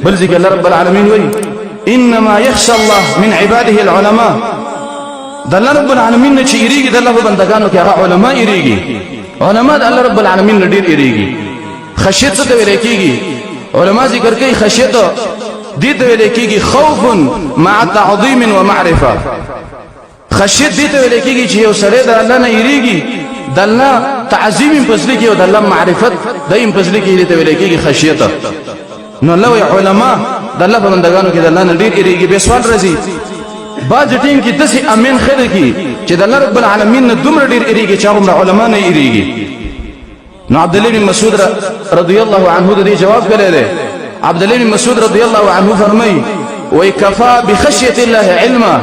بل ذکر الله رب العالمین وی انما يخشى الله من عباده العلماء د الله رب العالمین نه چې یریږي د الله بندگانو کې هغه علما یریږي علما د الله رب العالمین نه ډیر یریږي خشیت څه ته ویل کېږي علما ذکر کوي خشیت دې ته ویل کېږي خوف مع تعظیم و معرفه خشیت دې ته ویل کېږي چې یو سړی د الله نه یریږي د الله تعظیم پسلی کې او د الله معرفت دایم پسلی کې دې ته ویل کېږي خشیت نو الله علما د الله بندگانو کې د الله نه ډیر یریږي به سوال راځي باز ټیم کې داسې امین خلک کی چې د الله رب العالمین نه دومره ډیر یریږي چې هغه علما نه یریږي نو عبد الله بن مسعود رضی الله عنه دې جواب کړی دی عبد الله بن مسعود رضی الله عنه فرمایي وای کفا بخشیت الله علما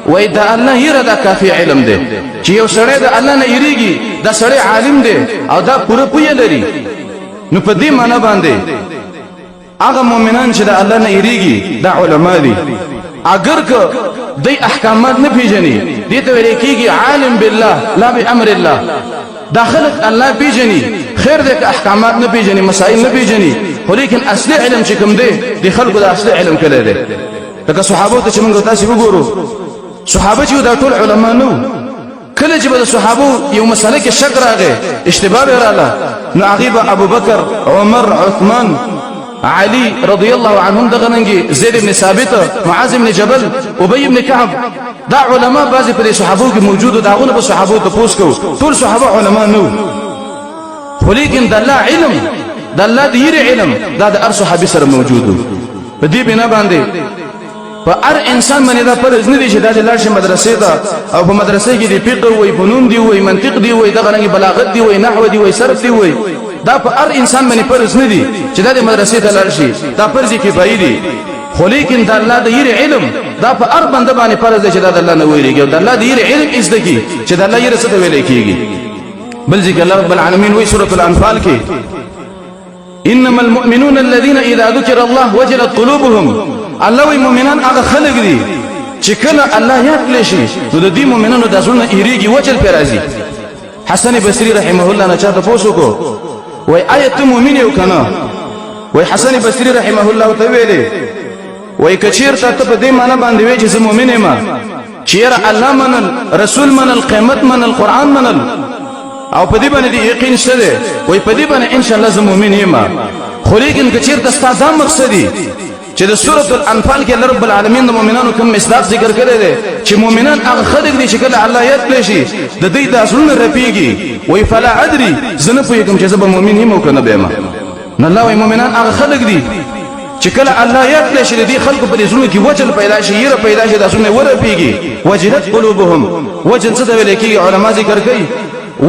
وای دا الله یره دا کافی علم دی چې یو سړی د الله نه یریږي دا سړی عالم دی او دا پوره پوهه لري نو په دې معنی باندې هغه مؤمنان چې د الله نه یریږي دا علما دي اگر که دی احکامات نه پیژني دې ته ویل کېږي عالم بالله لا بامر الله داخلك الله پیژني خیر دې که احکامات نه پیژني مسائل نه پیژني خو لیکن اصلي علم چې کوم دی د خلکو د اصلي علم کړی دی لکه صحابه ته چې موږ تاسو وګورو صحابه چې دا ټول علما نو کله چې د صحابه یو مسله کې شک راغی اشتباه رااله نو هغه ابو بکر عمر عثمان علي رضي الله عنهم دغننګي زید بن ثابت معاذ بن جبل ابي بن كعب دا علماء بعضی پر صحابو کې موجود داغونه په صحابو ته پوښ کو ټول صحابه علما نو خو لیکن د الله علم د الله دې علم دا د ار صحابي سره موجود په دې بنا باندې په هر انسان باندې دا پر ځنه دي چې دا لاړ شي مدرسې ته او په مدرسې کې دی فقه وي فنون دی وي منطق دی وي دغه بلاغت دی وي نحو دی وي صرف دی وي دا په هر انسان باندې فرض نه دي چې د مدرسې ته لاړ شي دا فرض کفایي دي خو لیکن د الله د علم دا په هر بنده باندې فرض دی چې د الله نه ویریږي او د الله د علم زده کی چې د الله یې څه ویل کېږي بل ذکر الله رب العالمین وی سورۃ الانفال کې انما المؤمنون الذين اذا ذكر الله وجلت قلوبهم الله وی مؤمنان هغه خلک دي چې کله الله یاد کړي شي نو د دې مؤمنانو د ځونه یریږي وجل پر راځي حسن بصری رحمه الله نه چاته پوښتنه وای آیت مؤمن یو کنه وای حسن بصری رحمه الله ته ویلي وای کچیر ته په دې معنی باندې وی چې مؤمن یم چیر الله منل رسول منل قیامت منل قران منل او په دې باندې یقین شته وای په دې باندې ان شاء الله زه مؤمن یم خو لیکن کچیر ته ستاسو مقصدی چې د سورۃ الانفال کې الله رب العالمین د مؤمنانو کوم مصداق ذکر کړی دی چې مؤمنان هغه خلک دي چې کله الله یاد کړي شي د دې د اصلونو رپیږي وای فلا ادري زنه پوهیږم چې زه به مؤمن یم او کنه به ما نه الله وای مؤمنان هغه خلک دي چې کله الله یاد کړي شي د دې خلکو په زړونو کې وجل پیدا شي یره پیدا شي د اصلونو ورپیږي وجلت قلوبهم وجل څه ویل کېږي علما ذکر کوي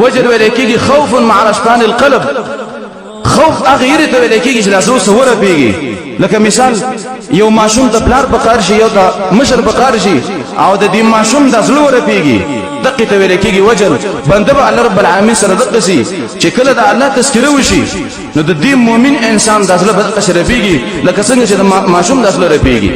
وجل ویل کېږي خوف مع رشفان القلب خوف هغه یره ته ویل کېږي چې لاسو سره پیږي لکه مثال یو ماشوم د پلار په کار شي یو د مشر په کار شي او د دې ماشوم د زړه ور پیږي دقه ته ویل کېږي وجل بنده به الله رب العالمین سره دقه سي چې کله د الله تذکره وشي نو د دې مؤمن انسان د زړه په دقه سره پیږي لکه څنګه چې د ماشوم د زړه ور پیږي